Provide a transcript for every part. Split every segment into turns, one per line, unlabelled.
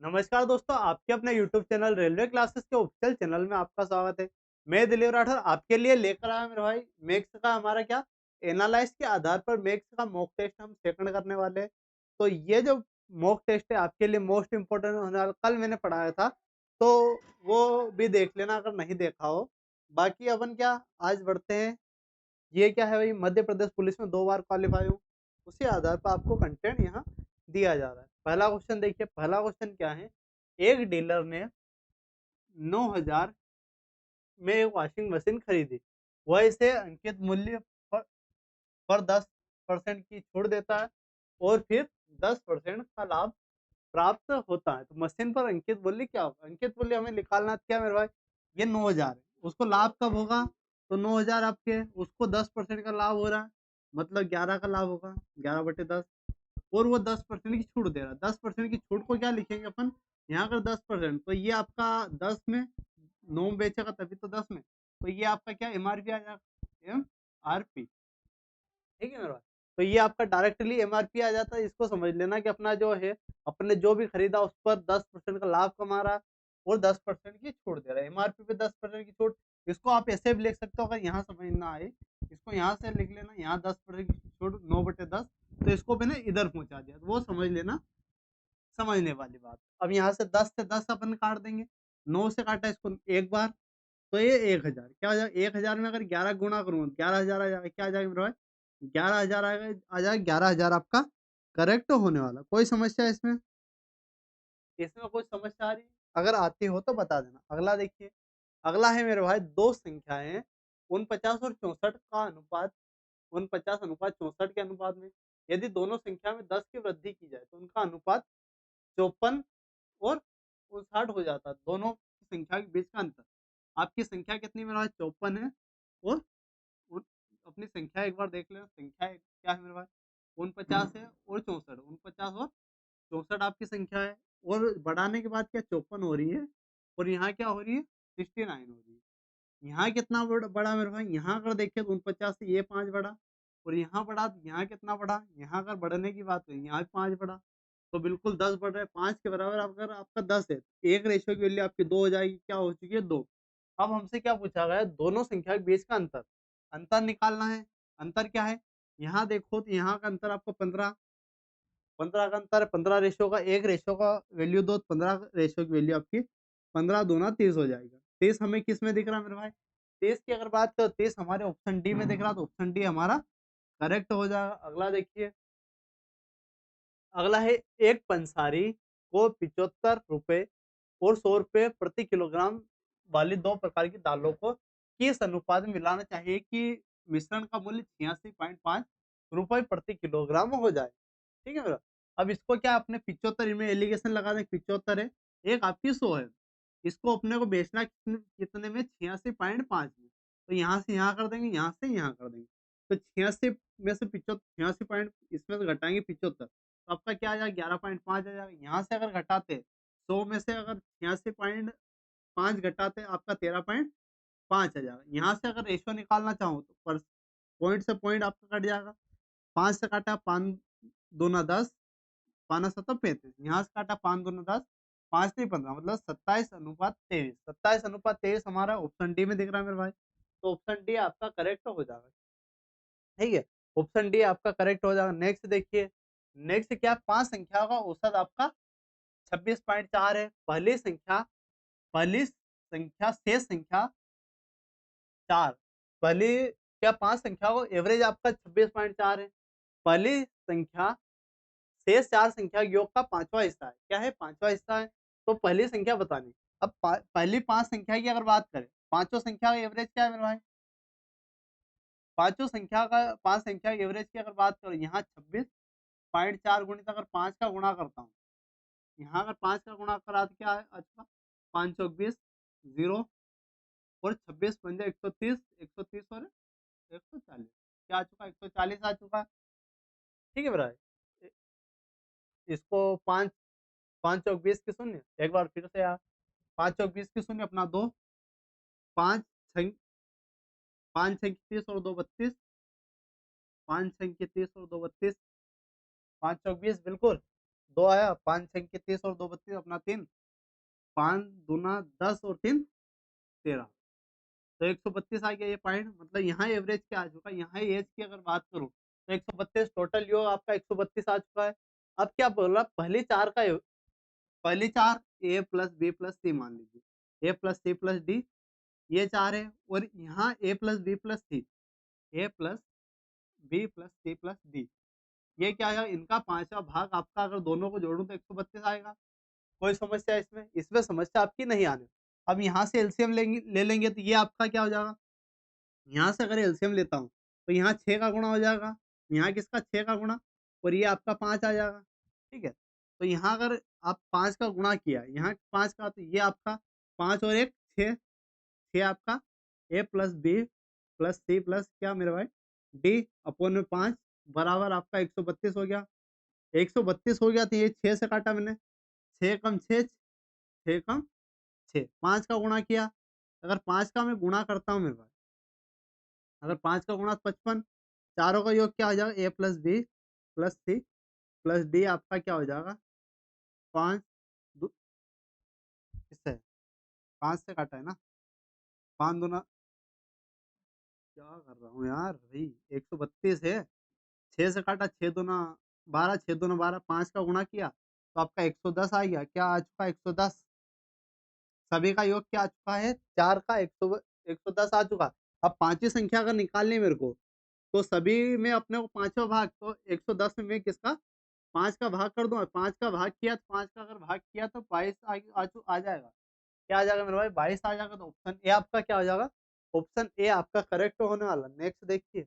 नमस्कार दोस्तों, आपके अपने यूट्यूब चैनल रेलवे क्लासेस के ऑफिशियल चैनल में आपका स्वागत है। मैं दिलीप राठौर आपके लिए लेकर आया मेरे भाई मैथ्स का हमारा क्या एनालाइज के आधार पर मैथ्स का मॉक टेस्ट हम सेकंड करने वाले हैं। तो ये जो मॉक टेस्ट है आपके लिए मोस्ट इम्पोर्टेंट होने वाला, कल मैंने पढ़ाया था तो वो भी देख लेना अगर नहीं देखा हो। बाकी अपन क्या आज बढ़ते हैं। ये क्या है भाई, मध्य प्रदेश पुलिस में 2 बार क्वालिफाई हूँ, उसी आधार पर आपको कंटेंट यहाँ दिया जा रहा है। पहला क्वेश्चन देखिए, पहला क्वेश्चन क्या है। एक डीलर ने 9,000 में एक वॉशिंग मशीन खरीदी। वह इसे अंकित मूल्य पर 10% की छूट देता है और फिर 10% का लाभ प्राप्त होता है। तो मशीन पर अंकित मूल्य क्या होगा? अंकित मूल्य हमें निकालना क्या मेरे भाई, ये 9,000 है। उसको लाभ कब होगा? तो 9,000 आपके उसको 10% का लाभ हो रहा है, मतलब 11 का लाभ होगा, 11/10। और वो 10% की छूट दे रहा है। 10% की छूट को क्या लिखेंगे अपन, यहाँ कर 10%, तो ये आपका 10 में 9 बेचेगा तभी तो 10 में, तो ये आपका क्या एमआरपी आ जाएगा, एमआरपी। ठीक है मेरा भाई? तो ये आपका डायरेक्टली एमआरपी आ जाता है। इसको समझ लेना कि अपना जो है, अपने जो भी खरीदा उस पर 10% का लाभ कमा रहा है और 10% की छूट दे रहा है। एमआरपी पे 10% की छूट, इसको आप ऐसे भी लिख सकते हो अगर यहाँ समझ ना आए। इसको यहाँ से लिख लेना, यहाँ 10% की छूट 9/10, तो इसको मैंने इधर पहुंचा दिया, तो वो समझ लेना, समझने वाली बात। अब यहाँ से 10 से 10 अपन काट देंगे, 9 से काटा इसको एक बार, तो ये 1,000 क्या हो जाएगा। 1,000 में अगर 11 गुणा करूंगा 11,000 आ जाएगा। क्या आ जाएगा मेरे भाई, 11,000 आएगा, आ जाएगा 11,000 आपका करेक्ट होने वाला। कोई समस्या इसमें, इसमें कोई समस्या आ रही है? अगर आती हो तो बता देना। अगला देखिए, अगला है मेरे भाई, दो संख्याएं 49 और 64 का अनुपात, 49:64 के अनुपात में यदि दोनों संख्या में 10 की वृद्धि की जाए तो उनका अनुपात 54 और 59 हो जाता है। दोनों की संख्या के बीच का अंतर। आपकी संख्या कितनी मेरे भाई, 54 है, और उन अपनी संख्या एक बार देख लेना। संख्या क्या है मेरे भाई, 49 है और 64, 49 और 64 आपकी संख्या है। और बढ़ाने के बाद क्या 54 हो रही है, और यहाँ क्या हो रही है, 69 हो रही है। यहाँ कितना बढ़ा मेरे भाई, यहाँ अगर देखें तो 49 से ये 5 बढ़ा, और यहाँ बढ़ा तो यहाँ कितना बढ़ा, यहाँ अगर बढ़ने की बात करें यहाँ भी 5 बढ़ा, तो बिल्कुल 10 बढ़ रहा है। 5 के बराबर अगर आपका 10 है, एक रेशियो की वैल्यू आपकी 2 हो जाएगी। क्या हो चुकी है, 2। अब हमसे क्या पूछा गया है, दोनों संख्या के बीच का अंतर, अंतर निकालना है। अंतर क्या है, यहाँ देखो तो यहाँ का अंतर आपको 15, 15 का अंतर है। 15 रेशियो का, एक रेशियो का वैल्यू दो, 15 रेशियो की वैल्यू आपकी 15 दूना 30 हो जाएगा। 30 हमें किस में दिख रहा है मेरे भाई, 30 की अगर बात करो, 30 हमारे ऑप्शन डी में दिख रहा, तो ऑप्शन डी हमारा करेक्ट हो जाएगा। अगला देखिए, अगला है, एक पंसारी को 75 रुपए और 100 रुपए प्रति किलोग्राम वाली दो प्रकार की दालों को किस अनुपात में मिलाना चाहिए कि मिश्रण का मूल्य 86.5 रुपए प्रति किलोग्राम हो जाए। ठीक है मेरा। अब इसको क्या अपने 75 में एलिगेशन लगा दें, 75 है, एक आपकी 100 है, इसको अपने को बेचना कितने कितने में, 86.5 में। तो यहाँ से यहाँ कर देंगे, यहाँ से यहाँ कर देंगे, तो 86 में से 75, 86 पॉइंट इसमें से घटाएंगे 75, तो आपका क्या आ जाएगा, 11.5 आ जाएगा। यहाँ से अगर घटाते 100 में से अगर 86.5 घटाते आपका 13.5 आ जाएगा। यहाँ से अगर रेशियो निकालना चाहो तो पर पॉइंट से पॉइंट आपका कट जाएगा। 5 से काटा 5 दूना 10, 5 7 35, यहाँ से काटा 5 दूना 10, 5 3 15, मतलब 27:23। 27:23 हमारा ऑप्शन डी में दिख रहा है मेरे भाई, तो ऑप्शन डी आपका करेक्ट हो जाएगा। ठीक है, ऑप्शन डी आपका करेक्ट हो जाएगा। नेक्स्ट देखिए, नेक्स्ट क्या, पांच संख्या का औसत आपका 26.4 है। पहली संख्या शेष संख्या 4, पहली क्या, पांच संख्या को एवरेज आपका 26.4 है। पहली संख्या शेष चार संख्या योग का पांचवा हिस्सा है। क्या है, पांचवा हिस्सा है। तो पहली संख्या बतानी। अब पहली पांच संख्या की अगर बात करें, पांचों संख्या का एवरेज क्या है मेरे भाई, पांचों संख्या का, पांच संख्या के एवरेज की अगर बात करें, यहाँ 26.4 गुणित अगर 5 का गुणा करता हूँ, यहाँ अगर 5 का गुणा करा तो क्या है, अच्छा 5 चौक 20, 0, और 26 पंजे 130, 130 और 140, क्या आ चुका, 140 आ चुका। ठीक है मेरा। इसको 5, 5 चौक 20 की शून्य, एक बार फिर से यार, 5 चौक 20 की शून्य अपना 2, 5 छः, 5 छः 30 और 2 32, 5 छः 30 और 2 32, 5 चौक 20 बिल्कुल। 2 आया, 5 छंग के 30 और 2 32 अपना 3, 5 दूना 10 और 3 13, तो 132 आ गया ये पॉइंट। मतलब यहाँ एवरेज क्या आ चुका है, यहाँ एज की अगर बात करूँ तो 132 टोटल योग आपका 132 आ चुका है। अब क्या बोला, पहली चार A plus B plus C मान लीजिए, A plus C plus D, ये 4 है, और यहाँ A plus B plus C, A plus B plus C plus D, ये क्या आएगा, इनका पांचवा भाग आपका अगर दोनों को जोड़ूं तो 132 आएगा। कोई समस्या है इसमें? इसमें समस्या आपकी नहीं आने। अब यहाँ से एलसीएम ले लेंगे तो ये आपका क्या हो जाएगा, यहाँ से अगर एलसीएम लेता हूँ तो यहाँ 6 का गुणा हो जाएगा, यहाँ किसका 6 का गुणा, और ये आपका 5 आ जाएगा। ठीक है, तो यहाँ अगर आप 5 का गुणा किया, यहाँ 5 का, तो ये आपका 5 और 1 6, 6 आपका A plus B plus C plus क्या मेरे भाई डी अपोन में 5 बराबर आपका 132 हो गया। 132 हो गया तो ये 6 से काटा मैंने, 6 कम 6, 6 कम 6, 5 का गुणा किया, अगर 5 का मैं गुणा करता हूँ मेरे भाई, अगर 5 का गुणा 55, चारों का योग क्या हो जाएगा, A plus B plus C plus D आपका क्या हो जाएगा 5, किससे 5 से काटा है ना, 5 दूना, क्या कर रहा हूँ यार भाई, 132 है, 6 से काटा, 6 दूना 12, 6 दूना 12, 5 का गुणा किया तो आपका 110 आ गया, क्या आ चुका 110, सभी का योग क्या आ चुका है 4 का 110 आ चुका। अब पांचवी संख्या अगर निकालनी है मेरे को, तो सभी में अपने को पांचवा भाग, तो 110 में मैं किसका 5 का भाग कर दूंगा, 5 का भाग किया तो 5 का अगर भाग किया तो 22 आ जाएगा, क्या आ जाएगा मेरे भाई 22 आ जाएगा। तो ऑप्शन ए आपका क्या हो जाएगा, ऑप्शन ए आपका करेक्ट होने वाला। नेक्स्ट देखिए,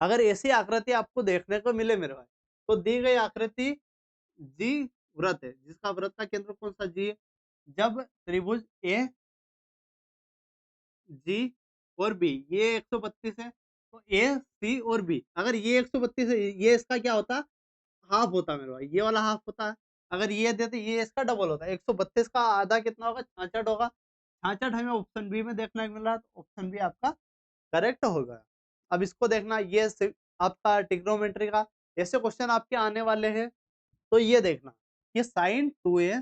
अगर ऐसी आकृति आपको देखने को मिले मेरे भाई, तो दी गई आकृति जी वृत्त है, जिसका वृत्त का केंद्र कौन सा जी है। जब त्रिभुज ए जी और बी ये 132 है, तो ए सी और बी, अगर ये 132 है, ये इसका क्या होता है हाफ होता है मेरे भाई, ये वाला हाफ होता है। अगर ये देते ये इसका डबल होता है, 132 का आधा कितना होगा 66 होगा, 66 हमें ऑप्शन बी में देखने को मिल रहा है, तो ऑप्शन बी आपका करेक्ट होगा। अब इसको देखना, ये आपका ट्रिग्नोमेट्री का ऐसे क्वेश्चन आपके आने वाले हैं, तो ये देखना, ये साइन 2a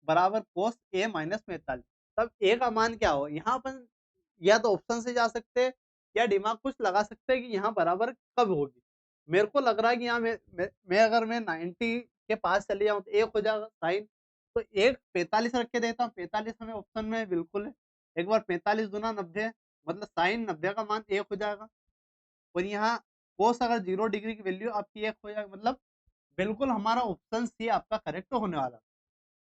बराबर कोस a माइनस 45, तब a का मान क्या हो, यहाँ अपन या तो ऑप्शन से जा सकते हैं या दिमाग कुछ लगा सकते हैं कि यहाँ बराबर कब होगी। मेरे को लग रहा है कि यहाँ मैं अगर मैं 90 के पास चले जाऊँ तो एक हो जाएगा साइन, तो एक 45 रख के देता हूँ, 45 हमें ऑप्शन में बिल्कुल है। एक बार 45 दूना 90, मतलब साइन 90 का मान एक हो जाएगा, और यहाँ कोस अगर 0 डिग्री की वैल्यू आपकी एक हो जाएगी, मतलब बिल्कुल हमारा ऑप्शन सी आपका करेक्ट होने वाला।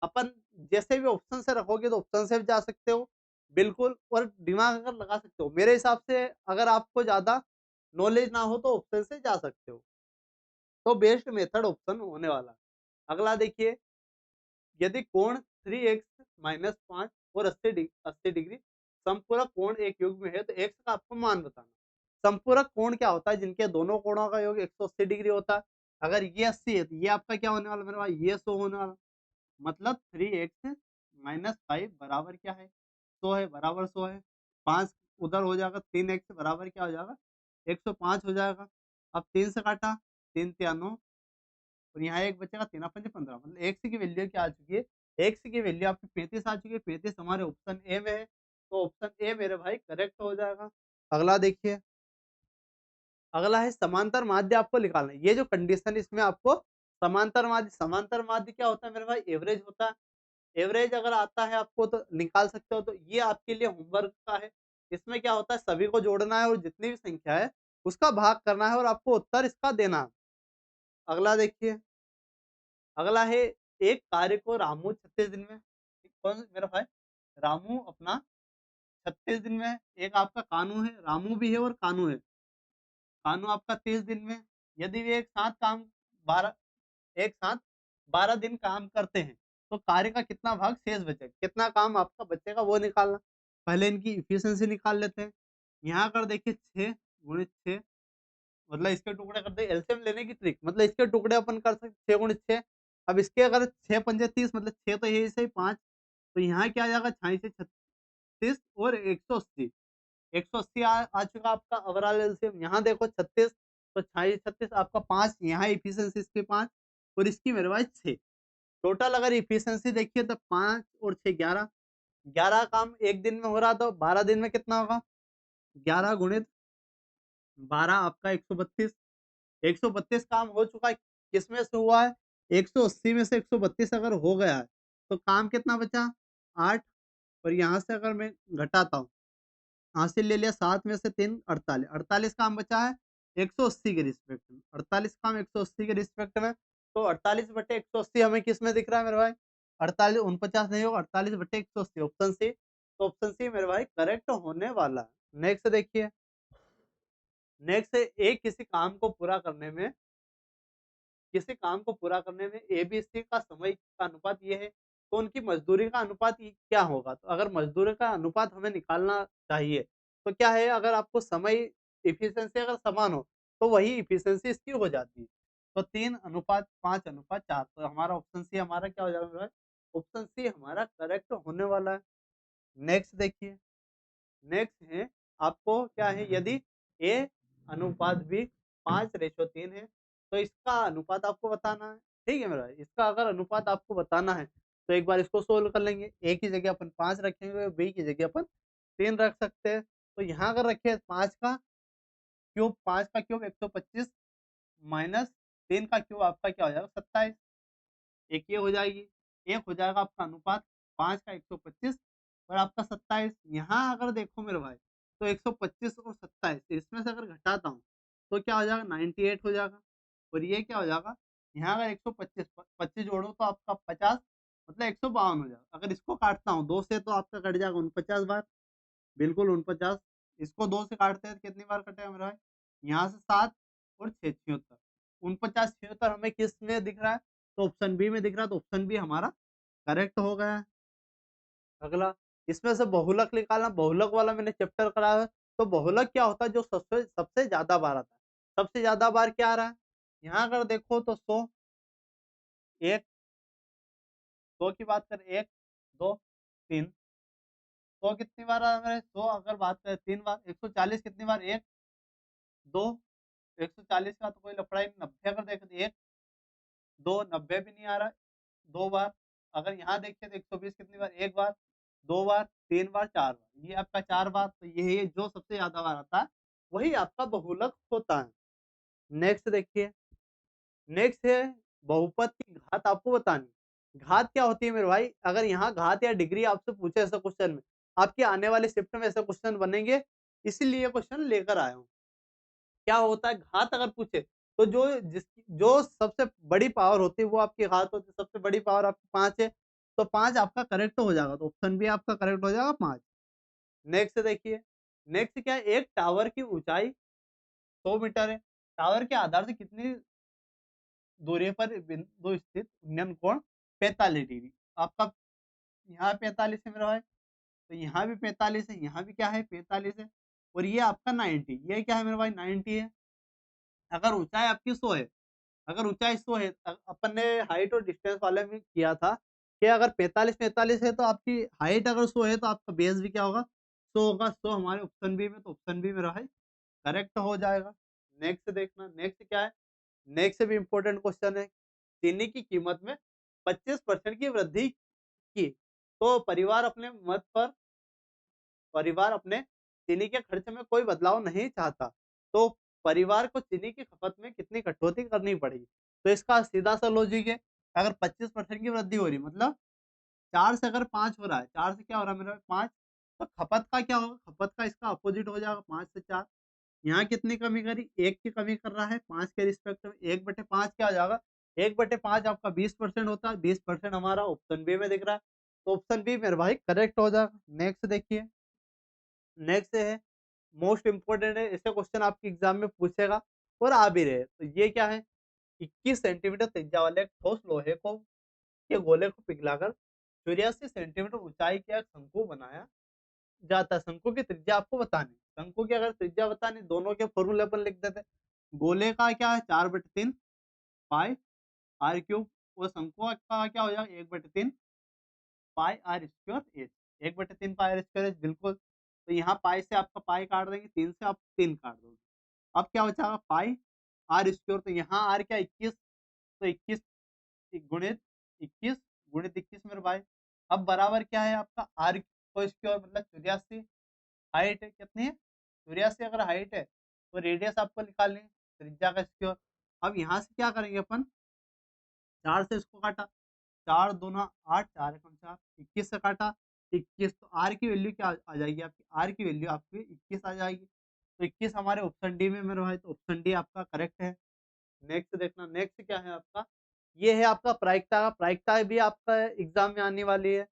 अपन जैसे भी ऑप्शन से रखोगे तो ऑप्शन से भी जा सकते हो बिल्कुल, और दिमाग अगर लगा सकते हो। मेरे हिसाब से अगर आपको ज्यादा नॉलेज ना हो तो ऑप्शन से जा सकते हो, तो बेस्ट मेथड ऑप्शन होने वाला। अगला देखिए, यदि कोण 3x माइनस 5 और 80 डिग्री समपूरक कोण एक युग में है, तो x का आपको मान बताना। समपूरक कोण क्या होता है, जिनके दोनों कोणों का योग 180 डिग्री होता है। अगर ये 80 है तो ये आपका क्या होने वाला मेरे भाई, ये 100 होने वाला। मतलब 3x माइनस 5 बराबर क्या है 100 है, बराबर 100 है। 5 उधर हो जाएगा, 3x बराबर क्या हो जाएगा 105 हो जाएगा। अब 3 से काटा, 3 तिया 9, और यहाँ एक बचेगा, 3 पंजे 15, मतलब एक्स की वैल्यू क्या आ चुकी है, एक्स की वैल्यू आपकी 35 आ चुकी है। 35 हमारे ऑप्शन ए में है, तो ऑप्शन ए मेरे भाई करेक्ट हो जाएगा। अगला देखिए, अगला है समांतर माध्य आपको निकालना है। ये जो कंडीशन इसमें आपको समांतर माध्य क्या होता है मेरे भाई, एवरेज होता है। एवरेज अगर आता है आपको तो निकाल सकते हो, तो ये आपके लिए होमवर्क का है। इसमें क्या होता है, सभी को जोड़ना है और जितनी भी संख्या है उसका भाग करना है और आपको उत्तर इसका देना है। अगला देखिए, अगला है, एक कार्य को रामू 36 दिन में, कौन मेरा भाई रामू अपना 36 दिन में, एक आपका कानू है, रामू भी है और कानू है। कानू आपका 30 दिन में, यदि वे एक साथ काम 12 एक साथ 12 दिन काम करते हैं, तो कार्य का कितना भाग शेष बचेगा, कितना काम आपका बचेगा वो निकालना। पहले इनकी इफिशियंसी निकाल लेते हैं। यहाँ कर देखिए 6 गुणित 6, मतलब इसके टुकड़े कर दे, एलसीएम लेने की ट्रिक, मतलब इसके टुकड़े अपन कर सकते 6 गुणित 6। अब इसके अगर 6 पंजे 30, मतलब 6 तो यही सही 5, तो यहाँ क्या आ जाएगा 6 36 और 180, 180 आ चुका आपका ओवरऑल एलसीएम। यहाँ देखो 36, तो 6 36 आपका 5, यहाँ इफिशियंसी इसकी 5, और इसकी मेरे भाई 6। टोटल अगर इफिशियंसी देखिए तो 5 और 6 11। 11 काम एक दिन में हो रहा तो 12 दिन में कितना होगा? 11 गुणित 12 आपका 132। 132 काम हो चुका है। किसमें से हुआ है? 180 में से 132 अगर हो गया है तो काम कितना बचा? 8। और यहाँ से अगर मैं घटाता हूँ, हासिल ले लिया 7 में से 3 48। 48 काम बचा है 180 के रिस्पेक्ट में। 48 काम 180 के रिस्पेक्ट में, तो 48 बटे 180 हमें किस में दिख रहा है मेरे भाई? 48 49 नहीं होगा, 48 बटे 180 ऑप्शन सी। तो ऑप्शन सी मेरे भाई करेक्ट होने वाला है। नेक्स्ट देखिए। नेक्स्ट ए किसी काम को पूरा करने में ए बी सी का समय का अनुपात ये है, तो उनकी मजदूरी का अनुपात क्या होगा? तो अगर मजदूरी का अनुपात हमें निकालना चाहिए तो क्या है, अगर आपको समय इफिशियंसी अगर समान हो तो वही इफिशियंसी इसकी हो जाती है। तो 3:5:4, तो हमारा ऑप्शन सी हमारा क्या हो जाएगा? ऑप्शन सी हमारा करेक्ट होने वाला है। नेक्स्ट देखिए। नेक्स्ट है आपको क्या है, यदि ए अनुपात बी 5:3 है तो इसका अनुपात आपको बताना है। ठीक है मेरा, इसका अगर अनुपात आपको बताना है तो एक बार इसको सोल्व कर लेंगे। ए की जगह अपन 5 रखेंगे, बी की जगह अपन 3 रख सकते हैं। तो यहाँ अगर रखे 5 का क्यूब 125 माइनस 3 का क्यूब आपका क्या हो जाएगा? 27। एक ये हो जाएगी। एक हो जाएगा आपका अनुपात 5 का 125 और आपका 27। यहाँ अगर देखो मेरे भाई तो 125 और 27 इसमें से अगर घटाता हूँ तो क्या हो जाएगा? 98 हो जाएगा। और ये क्या हो जाएगा? यहाँ अगर 125 25 जोड़ो तो आपका 50, मतलब 152 हो जाएगा। अगर इसको काटता हूँ 2 से तो आपका कट जाएगा 49 बार, बिल्कुल 49। इसको 2 से काटते हैं तो कितनी बार कटेगा मेरा भाई? यहाँ से 7 और 6 76। 49 76 हमें किस में दिख रहा है? तो ऑप्शन बी में दिख रहा है, तो ऑप्शन बी हमारा करेक्ट हो गया है। अगला, इसमें से बहुलक निकालना। बहुलक वाला मैंने चैप्टर कराया है। तो बहुलक क्या होता है? जो सबसे सबसे ज्यादा बार आता है। सबसे ज्यादा बार क्या आ रहा है? यहाँ अगर देखो तो 100, एक 100 की बात करें, 1 2 3। 100 कितनी बार आ रहा है मेरे? 100 अगर बात करें 3 बार। 140 कितनी बार? 1 2। 140 का तो कोई लफड़ा ही नहीं। 90 अगर देखें तो 1 2, 90 भी नहीं आ रहा है 2 बार। अगर यहाँ देखें तो 120 कितनी बार? 1 बार 2 बार 3 बार 4 बार, ये आपका 4 बार। तो ये जो सबसे ज्यादा बार आता है वही आपका बहुलक होता है। नेक्स्ट देखिए। नेक्स्ट है बहुपद की घात आपको बतानी। घात क्या होती है मेरे भाई? अगर यहाँ घात या डिग्री आपसे पूछे ऐसा क्वेश्चन में, आपके आने वाले शिफ्ट में ऐसे क्वेश्चन बनेंगे, इसीलिए क्वेश्चन लेकर आया हूँ। क्या होता है घात अगर पूछे तो जो सबसे बड़ी पावर होती है वो आपकी घात होती है। सबसे बड़ी पावर आपकी 5 है, तो 5 आपका करेक्ट हो जाएगा। तो ऑप्शन बी आपका करेक्ट हो जाएगा 5। नेक्स्ट देखिए। नेक्स्ट क्या है? एक टावर की ऊंचाई 100 मीटर है। टावर के आधार से कितनी दूरी पर बिंदु स्थित उन्नयन कोण 45 डिग्री। आपका यहाँ 45 है मेरा भाई, तो यहाँ भी 45 है, यहाँ भी क्या है? 45 है। और ये आपका 90, ये क्या है मेरे भाई? 90 है। अगर ऊंचाई आपकी 100 है, अगर ऊंचाई 100 है, अपन ने हाइट और डिस्टेंस वाले में किया था कि अगर 45 है तो आपकी हाइट अगर 100 है तो आपका बेस भी क्या होगा? 100 होगा। 100 हमारे ऑप्शन बी में, तो ऑप्शन बी मेरा भाई करेक्ट हो जाएगा। नेक्स्ट देखना। नेक्स्ट क्या है? नेक्स्ट भी इंपॉर्टेंट क्वेश्चन है। चीनी की कीमत में 25% की वृद्धि की तो परिवार अपने चीनी के खर्च में कोई बदलाव नहीं चाहता, तो परिवार को चीनी की खपत में कितनी कटौती करनी पड़ेगी? तो इसका सीधा सा लॉजिक है, अगर 25% की वृद्धि हो रही मतलब 4 से अगर 5 हो रहा है, 4 से क्या हो रहा है मेरा 5, तो खपत का क्या होगा? खपत का इसका अपोजिट हो जाएगा 5 से 4। यहाँ कितनी कमी करी? 1 की कमी कर रहा है 5 के रिस्पेक्ट में। 1/5 क्या हो जाएगा? 1/5 आपका 20% होता है। 20% हमारा ऑप्शन बी में दिख रहा है, तो ऑप्शन बी मेरे भाई करेक्ट हो जाएगा। नेक्स्ट देखिए। नेक्स्ट है मोस्ट इंपोर्टेंट है, इससे क्वेश्चन आपके एग्जाम में पूछेगा और आ भी रहे। तो ये क्या है? 21 सेंटीमीटर त्रिज्या वाले एक ठोस लोहे को के गोले को पिघलाकर 84 सेंटीमीटर ऊंचाई का एक शंकु बनाया जाता है। शंकु की त्रिज्या आपको बतानी। शंकु की अगर त्रिज्या बतानी, दोनों के फॉर्मूले पर लिख देते। गोले का क्या है? 4/3 पाई आर क्यूब। और शंकु का क्या हो जाएगा? 1/3 pi r square h. 1/3 pi r square h, बिल्कुल। तो यहाँ पाई से आपका पाई काट देंगे, 3 से आप 3 काट दोगे। अब क्या बचाएगा? पाई आर स्क्वायर। तो यहाँ आर क्या? 21, तो 21 गुणित 21 गुणित 21 मेरे भाई। अब बराबर क्या है आपका आर को इसकी ओर, मतलब 84 हाइट है कितनी है 84 अगर हाइट है तो रेडियस आपको निकालनी है त्रिज्या का इसकी ओर। अब यहाँ से क्या करेंगे अपन, 4 से इसको काटा, 4 दूना 8, 4 एकम 4, 21 से काटा 21, तो आर की वैल्यू क्या आ जाएगी आपकी, आर की वैल्यू आपकी 21 आ जाएगी। तो 21 हमारे ऑप्शन डी में मेरे भाई, तो ऑप्शन डी आपका करेक्ट है। नेक्स्ट देखना, नेक्स्ट क्या है आपका, ये है आपका प्रायिकता का, प्रायिकता भी आपका एग्जाम में आने वाली है।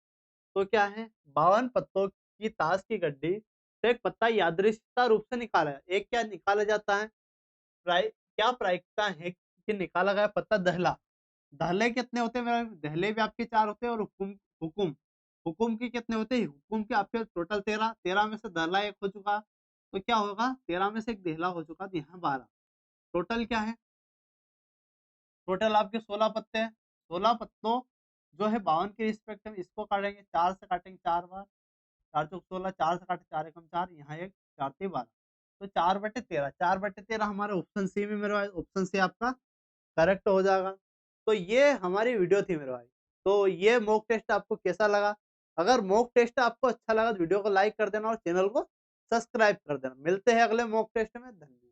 तो क्या है, 52 पत्तों की ताश की गड्डी से एक पत्ता यादृच्छिकता रूप से निकाला है, एक क्या निकाला जाता है, क्या प्रायिकता है कि निकाला गया पत्ता दहला, दहले कितने होते हैं मेरे, दहले भी आपके 4 होते हैं, और हुकुम हुकुम हुकुम के कितने होते हैं, हुकुम के आपके टोटल 13, 13 में से दहला एक हो चुका, तो क्या होगा 13 में से एक देहला हो चुका, तो यहाँ 12, टोटल क्या है, टोटल आपके 16 पत्ते हैं। 16 पत्तों जो है 52 के रिस्पेक्ट में, इसको काटेंगे 4 से, काटेंगे 4 बार, 4 चौक 16, 4 से काटे 4 एकम 4, यहाँ एक 4 3 12, तो 4/13, 4/13 हमारे ऑप्शन सी में मेरे भाई, ऑप्शन सी आपका करेक्ट हो जाएगा। तो ये हमारी वीडियो थी मेरे भाई। तो ये मॉक टेस्ट आपको कैसा लगा? अगर मॉक टेस्ट आपको अच्छा लगा तो वीडियो को लाइक कर देना और चैनल को सब्सक्राइब कर देना। मिलते हैं अगले मॉक टेस्ट में। धन्यवाद।